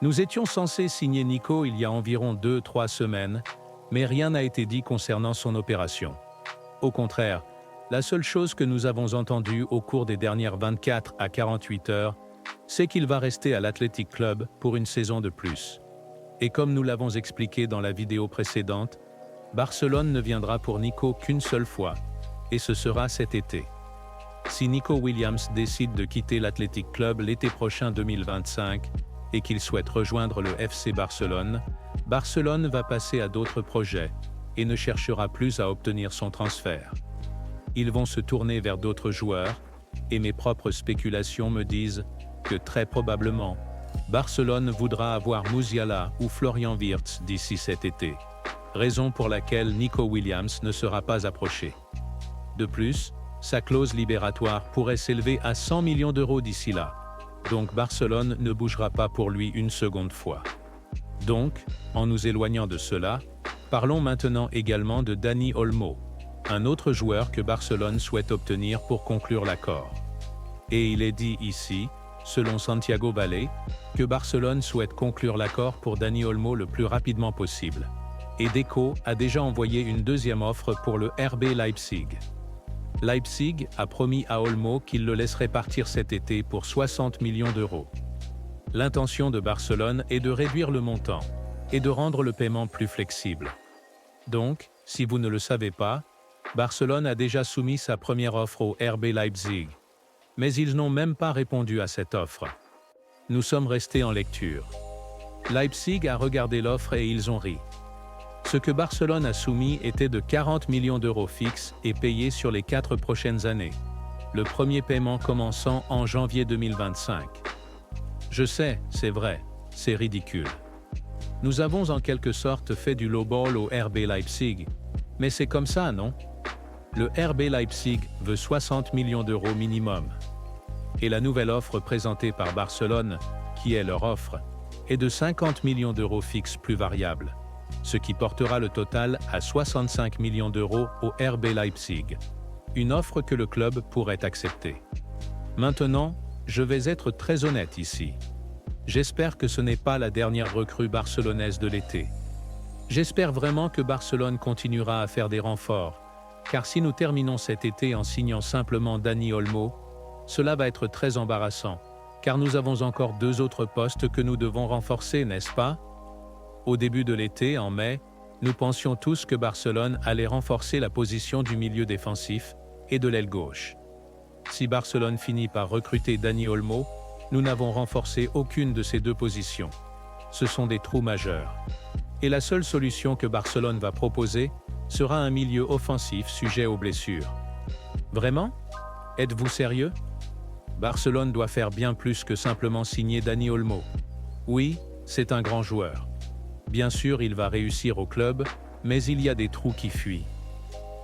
Nous étions censés signer Nico il y a environ 2-3 semaines, mais rien n'a été dit concernant son opération. Au contraire, la seule chose que nous avons entendue au cours des dernières 24 à 48 heures, c'est qu'il va rester à l'Athletic Club pour une saison de plus. Et comme nous l'avons expliqué dans la vidéo précédente, Barcelone ne viendra pour Nico qu'une seule fois, et ce sera cet été. Si Nico Williams décide de quitter l'Athletic Club l'été prochain 2025 et qu'il souhaite rejoindre le FC Barcelone, Barcelone va passer à d'autres projets et ne cherchera plus à obtenir son transfert. Ils vont se tourner vers d'autres joueurs, et mes propres spéculations me disent que très probablement, Barcelone voudra avoir Musiala ou Florian Wirtz d'ici cet été, raison pour laquelle Nico Williams ne sera pas approché. De plus, sa clause libératoire pourrait s'élever à 100 millions d'euros d'ici là, donc Barcelone ne bougera pas pour lui une seconde fois. Donc, en nous éloignant de cela, parlons maintenant également de Dani Olmo, un autre joueur que Barcelone souhaite obtenir pour conclure l'accord. Et il est dit ici, selon Santiago Valle, que Barcelone souhaite conclure l'accord pour Dani Olmo le plus rapidement possible. Et Deco a déjà envoyé une deuxième offre pour le RB Leipzig. Leipzig a promis à Olmo qu'il le laisserait partir cet été pour 60 millions d'euros. L'intention de Barcelone est de réduire le montant et de rendre le paiement plus flexible. Donc, si vous ne le savez pas, Barcelone a déjà soumis sa première offre au RB Leipzig, mais ils n'ont même pas répondu à cette offre. Nous sommes restés en lecture. Leipzig a regardé l'offre et ils ont ri. Ce que Barcelone a soumis était de 40 millions d'euros fixes et payés sur les 4 prochaines années, le premier paiement commençant en janvier 2025. Je sais, c'est vrai, c'est ridicule. Nous avons en quelque sorte fait du lowball au RB Leipzig, mais c'est comme ça, non? Le RB Leipzig veut 60 millions d'euros minimum. Et la nouvelle offre présentée par Barcelone, qui est leur offre, est de 50 millions d'euros fixes plus variables, ce qui portera le total à 65 millions d'euros au RB Leipzig. Une offre que le club pourrait accepter. Maintenant, je vais être très honnête ici. J'espère que ce n'est pas la dernière recrue barcelonaise de l'été. J'espère vraiment que Barcelone continuera à faire des renforts, car si nous terminons cet été en signant simplement Dani Olmo, cela va être très embarrassant, car nous avons encore 2 autres postes que nous devons renforcer, n'est-ce pas? Au début de l'été, en mai, nous pensions tous que Barcelone allait renforcer la position du milieu défensif et de l'aile gauche. Si Barcelone finit par recruter Dani Olmo, nous n'avons renforcé aucune de ces 2 positions. Ce sont des trous majeurs. Et la seule solution que Barcelone va proposer sera un milieu offensif sujet aux blessures. Vraiment? Êtes-vous sérieux? Barcelone doit faire bien plus que simplement signer Dani Olmo. Oui, c'est un grand joueur. Bien sûr, il va réussir au club, mais il y a des trous qui fuient.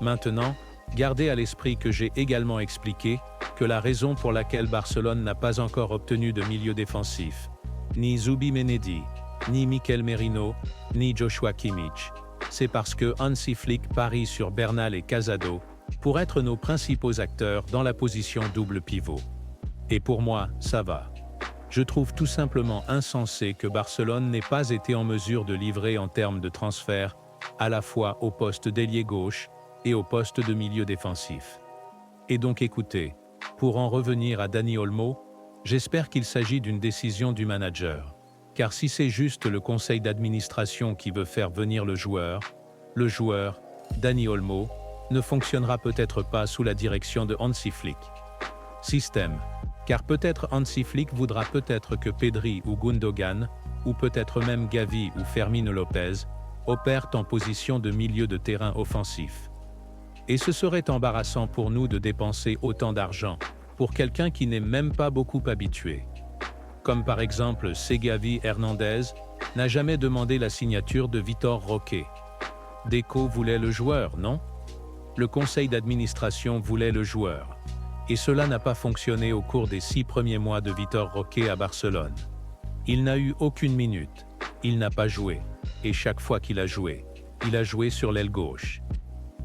Maintenant, gardez à l'esprit que j'ai également expliqué que la raison pour laquelle Barcelone n'a pas encore obtenu de milieu défensif, ni Zubimendi, ni Mikel Merino, ni Joshua Kimmich, c'est parce que Hansi Flick parie sur Bernal et Casado pour être nos principaux acteurs dans la position double pivot. Et pour moi, ça va. Je trouve tout simplement insensé que Barcelone n'ait pas été en mesure de livrer en termes de transfert, à la fois au poste d'ailier gauche et au poste de milieu défensif. Et donc écoutez, pour en revenir à Dani Olmo, j'espère qu'il s'agit d'une décision du manager. Car si c'est juste le conseil d'administration qui veut faire venir le joueur, Dani Olmo, ne fonctionnera peut-être pas sous la direction de Hansi Flick. Système. Car peut-être Hansi Flick voudra peut-être que Pedri ou Gundogan, ou peut-être même Gavi ou Fermín López, opèrent en position de milieu de terrain offensif. Et ce serait embarrassant pour nous de dépenser autant d'argent pour quelqu'un qui n'est même pas beaucoup habitué. Comme par exemple Xavi Hernandez n'a jamais demandé la signature de Vitor Roque. Deco voulait le joueur, non? Le conseil d'administration voulait le joueur. Et cela n'a pas fonctionné au cours des 6 premiers mois de Vitor Roque à Barcelone. Il n'a eu aucune minute, il n'a pas joué, et chaque fois qu'il a joué, il a joué sur l'aile gauche.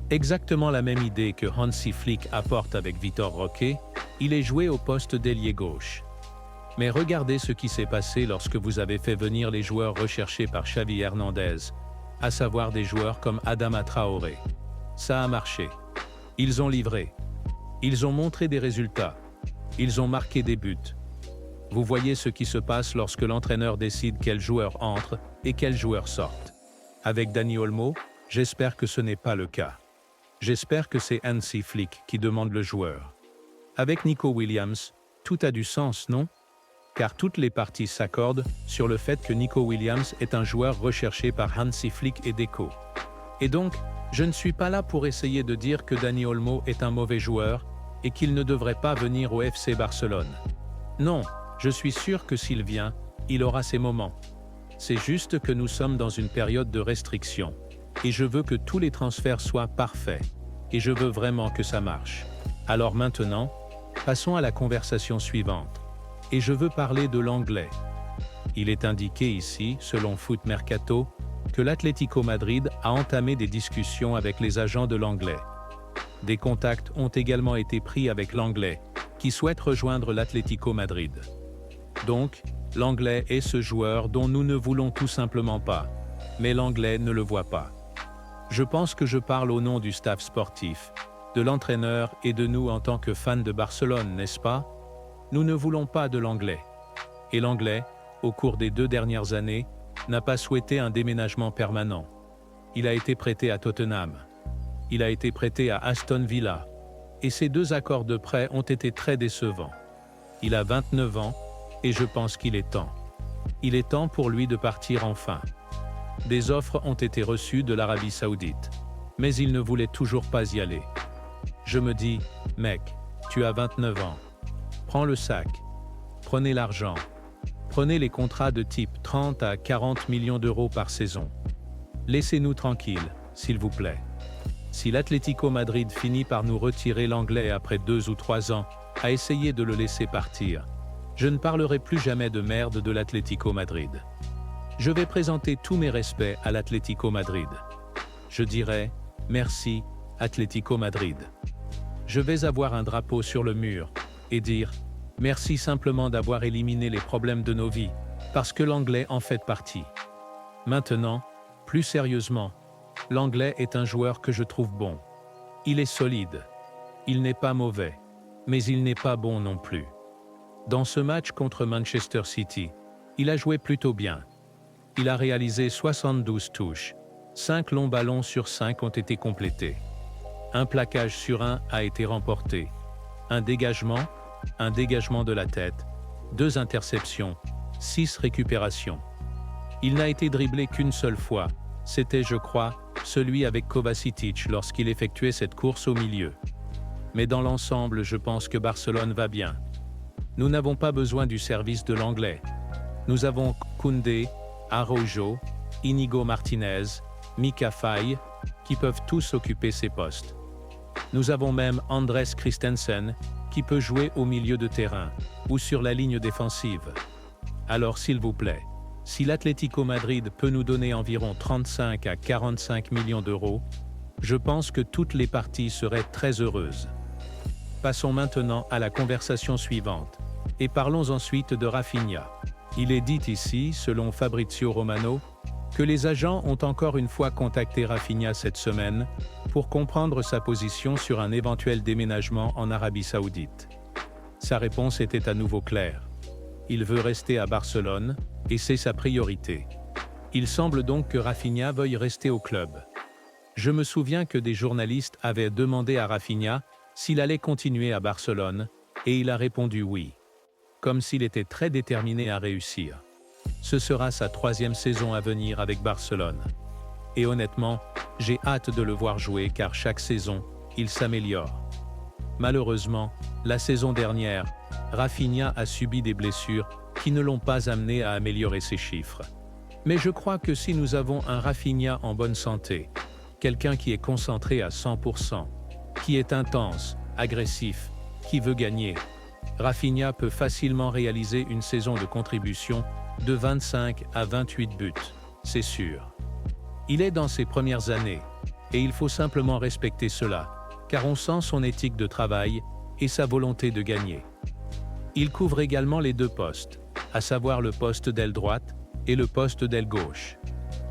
Exactement la même idée que Hansi Flick apporte avec Vitor Roque, il est joué au poste d'ailier gauche. Mais regardez ce qui s'est passé lorsque vous avez fait venir les joueurs recherchés par Xavi Hernandez, à savoir des joueurs comme Adama Traoré. Ça a marché. Ils ont livré. Ils ont montré des résultats. Ils ont marqué des buts. Vous voyez ce qui se passe lorsque l'entraîneur décide quel joueur entre et quel joueur sorte. Avec Dani Olmo, j'espère que ce n'est pas le cas. J'espère que c'est Hansi Flick qui demande le joueur. Avec Nico Williams, tout a du sens, non? Car toutes les parties s'accordent sur le fait que Nico Williams est un joueur recherché par Hansi Flick et Deco. Et donc, je ne suis pas là pour essayer de dire que Dani Olmo est un mauvais joueur et qu'il ne devrait pas venir au FC Barcelone. Non, je suis sûr que s'il vient, il aura ses moments. C'est juste que nous sommes dans une période de restriction. Et je veux que tous les transferts soient parfaits. Et je veux vraiment que ça marche. Alors maintenant, passons à la conversation suivante. Et je veux parler de l'anglais. Il est indiqué ici, selon Foot Mercato, que l'Atlético Madrid a entamé des discussions avec les agents de l'anglais. Des contacts ont également été pris avec l'anglais, qui souhaite rejoindre l'Atlético Madrid. Donc, l'anglais est ce joueur dont nous ne voulons tout simplement pas, mais l'anglais ne le voit pas. Je pense que je parle au nom du staff sportif, de l'entraîneur et de nous en tant que fans de Barcelone, n'est-ce pas? Nous ne voulons pas de l'anglais. Et l'anglais, au cours des 2 dernières années, n'a pas souhaité un déménagement permanent. Il a été prêté à Tottenham. Il a été prêté à Aston Villa. Et ces 2 accords de prêt ont été très décevants. Il a 29 ans, et je pense qu'il est temps. Il est temps pour lui de partir enfin. Des offres ont été reçues de l'Arabie Saoudite. Mais il ne voulait toujours pas y aller. Je me dis, mec, tu as 29 ans. Prends le sac. Prenez l'argent. Prenez les contrats de type 30 à 40 millions d'euros par saison. Laissez-nous tranquilles, s'il vous plaît. Si l'Atlético Madrid finit par nous retirer l'anglais après 2 ou 3 ans, à essayer de le laisser partir, je ne parlerai plus jamais de merde de l'Atlético Madrid. Je vais présenter tous mes respects à l'Atlético Madrid. Je dirai, merci, Atlético Madrid. Je vais avoir un drapeau sur le mur, et dire, merci simplement d'avoir éliminé les problèmes de nos vies, parce que l'anglais en fait partie. Maintenant, plus sérieusement, l'anglais est un joueur que je trouve bon. Il est solide. Il n'est pas mauvais. Mais il n'est pas bon non plus. Dans ce match contre Manchester City, il a joué plutôt bien. Il a réalisé 72 touches. 5 longs ballons sur 5 ont été complétés. Un plaquage sur 1 a été remporté. Un dégagement de la tête, 2 interceptions, 6 récupérations. Il n'a été dribblé qu'une seule fois. C'était, je crois, celui avec Kovacic lorsqu'il effectuait cette course au milieu. Mais dans l'ensemble, je pense que Barcelone va bien. Nous n'avons pas besoin du service de l'anglais. Nous avons Koundé, Araujo, Inigo Martinez, Mika Faye, qui peuvent tous occuper ces postes. Nous avons même Andrés Christensen, qui peut jouer au milieu de terrain, ou sur la ligne défensive. Alors s'il vous plaît, si l'Atlético Madrid peut nous donner environ 35 à 45 millions d'euros, je pense que toutes les parties seraient très heureuses. Passons maintenant à la conversation suivante, et parlons ensuite de Rafinha. Il est dit ici, selon Fabrizio Romano, que les agents ont encore une fois contacté Rafinha cette semaine pour comprendre sa position sur un éventuel déménagement en Arabie Saoudite. Sa réponse était à nouveau claire. Il veut rester à Barcelone, et c'est sa priorité. Il semble donc que Rafinha veuille rester au club. Je me souviens que des journalistes avaient demandé à Rafinha s'il allait continuer à Barcelone, et il a répondu oui. Comme s'il était très déterminé à réussir. Ce sera sa 3e saison à venir avec Barcelone. Et honnêtement, j'ai hâte de le voir jouer car chaque saison, il s'améliore. Malheureusement, la saison dernière, Rafinha a subi des blessures qui ne l'ont pas amené à améliorer ses chiffres. Mais je crois que si nous avons un Rafinha en bonne santé, quelqu'un qui est concentré à 100%, qui est intense, agressif, qui veut gagner, Rafinha peut facilement réaliser une saison de contribution de 25 à 28 buts, c'est sûr. Il est dans ses premières années, et il faut simplement respecter cela, car on sent son éthique de travail et sa volonté de gagner. Il couvre également les deux postes, à savoir le poste d'aile droite et le poste d'aile gauche.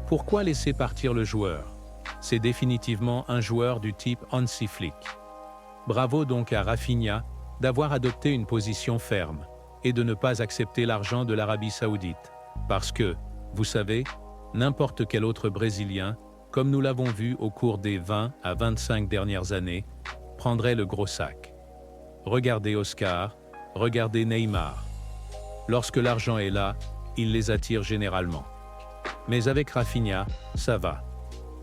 Pourquoi laisser partir le joueur? C'est définitivement un joueur du type Hansi Flick. Bravo donc à Rafinha d'avoir adopté une position ferme et de ne pas accepter l'argent de l'Arabie Saoudite. Parce que, vous savez, n'importe quel autre Brésilien, comme nous l'avons vu au cours des 20 à 25 dernières années, prendrait le gros sac. Regardez Oscar, regardez Neymar. Lorsque l'argent est là, il les attire généralement. Mais avec Rafinha, ça va.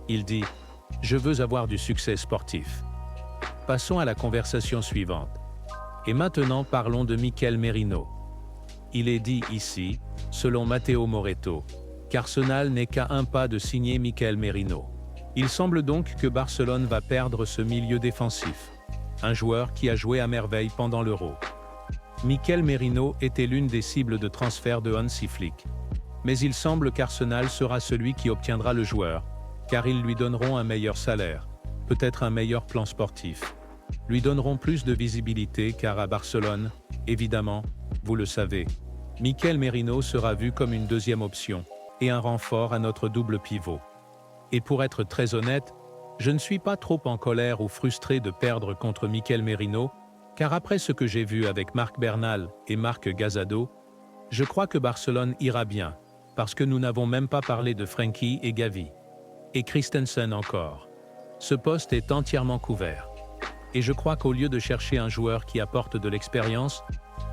Il dit « Je veux avoir du succès sportif ». Passons à la conversation suivante. Et maintenant parlons de Mikel Merino. Il est dit ici, selon Matteo Moretto, qu'Arsenal n'est qu'à un pas de signer Mikel Merino. Il semble donc que Barcelone va perdre ce milieu défensif, un joueur qui a joué à merveille pendant l'Euro. Mikel Merino était l'une des cibles de transfert de Hansi Flick. Mais il semble qu'Arsenal sera celui qui obtiendra le joueur, car ils lui donneront un meilleur salaire, peut-être un meilleur plan sportif. Lui donneront plus de visibilité car à Barcelone, évidemment, vous le savez, Mikel Merino sera vu comme une deuxième option et un renfort à notre double pivot. Et pour être très honnête, je ne suis pas trop en colère ou frustré de perdre contre Mikel Merino, car après ce que j'ai vu avec Marc Bernal et Marc Gazado, je crois que Barcelone ira bien, parce que nous n'avons même pas parlé de Frenkie et Gavi. Et Christensen encore. Ce poste est entièrement couvert. Et je crois qu'au lieu de chercher un joueur qui apporte de l'expérience,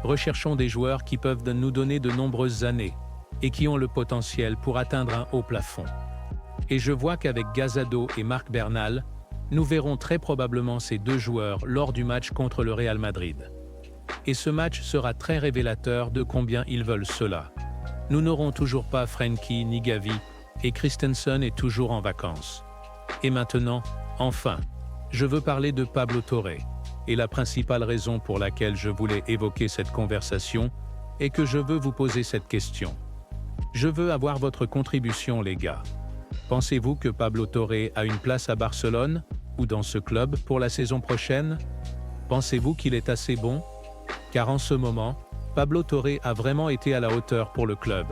recherchons des joueurs qui peuvent nous donner de nombreuses années et qui ont le potentiel pour atteindre un haut plafond. Et je vois qu'avec Gazado et Marc Bernal, nous verrons très probablement ces deux joueurs lors du match contre le Real Madrid. Et ce match sera très révélateur de combien ils veulent cela. Nous n'aurons toujours pas Frenkie ni Gavi, et Christensen est toujours en vacances. Et maintenant, enfin, je veux parler de Pablo Torre. Et la principale raison pour laquelle je voulais évoquer cette conversation est que je veux vous poser cette question. Je veux avoir votre contribution, les gars. Pensez-vous que Pablo Torre a une place à Barcelone ou dans ce club pour la saison prochaine? Pensez-vous qu'il est assez bon? Car en ce moment, Pablo Torre a vraiment été à la hauteur pour le club.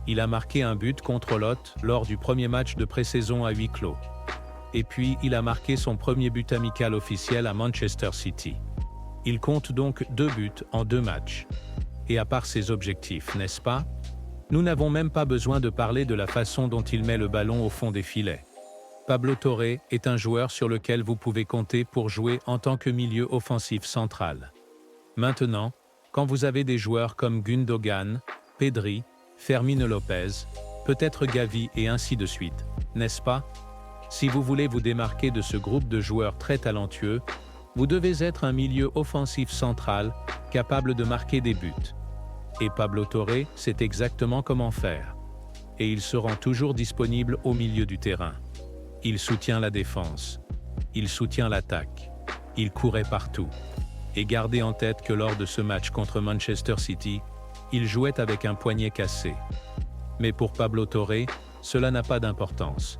Il a marqué un but contre Lot lors du premier match de pré-saison à huis clos. Et puis, il a marqué son premier but amical officiel à Manchester City. Il compte donc 2 buts en 2 matchs. Et à part ses objectifs, n'est-ce pas? Nous n'avons même pas besoin de parler de la façon dont il met le ballon au fond des filets. Pablo Torre est un joueur sur lequel vous pouvez compter pour jouer en tant que milieu offensif central. Maintenant, quand vous avez des joueurs comme Gundogan, Pedri, Fermín López, peut-être Gavi et ainsi de suite, n'est-ce pas? Si vous voulez vous démarquer de ce groupe de joueurs très talentueux, vous devez être un milieu offensif central, capable de marquer des buts. Et Pablo Torre sait exactement comment faire. Et il se rend toujours disponible au milieu du terrain. Il soutient la défense. Il soutient l'attaque. Il courait partout. Et gardez en tête que lors de ce match contre Manchester City, il jouait avec un poignet cassé. Mais pour Pablo Torre, cela n'a pas d'importance.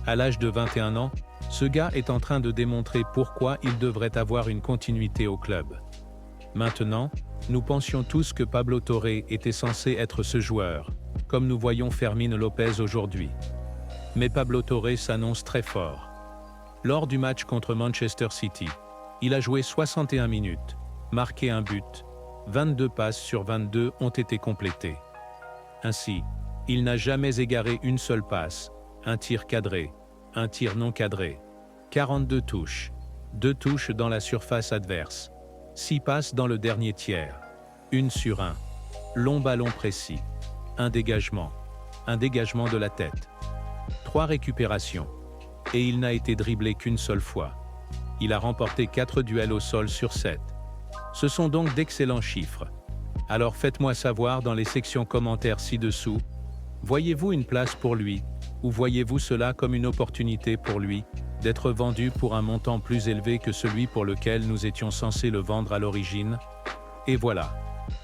À l'âge de 21 ans, ce gars est en train de démontrer pourquoi il devrait avoir une continuité au club. Maintenant, nous pensions tous que Pablo Torre était censé être ce joueur, comme nous voyons Fermín López aujourd'hui. Mais Pablo Torre s'annonce très fort. Lors du match contre Manchester City, il a joué 61 minutes, marqué un but, 22 passes sur 22 ont été complétées. Ainsi, il n'a jamais égaré une seule passe, un tir cadré, un tir non cadré, 42 touches, 2 touches dans la surface adverse, 6 passes dans le dernier tiers, 1 sur 1, long ballon précis, un dégagement de la tête, 3 récupérations, et il n'a été dribblé qu'une seule fois. Il a remporté 4 duels au sol sur 7. Ce sont donc d'excellents chiffres. Alors faites-moi savoir dans les sections commentaires ci-dessous, voyez-vous une place pour lui, ou voyez-vous cela comme une opportunité pour lui, d'être vendu pour un montant plus élevé que celui pour lequel nous étions censés le vendre à l'origine? Et voilà.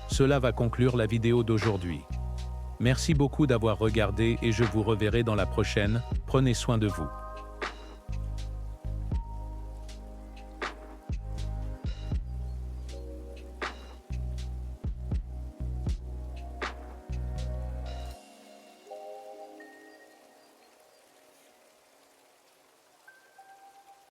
Cela va conclure la vidéo d'aujourd'hui. Merci beaucoup d'avoir regardé et je vous reverrai dans la prochaine. Prenez soin de vous.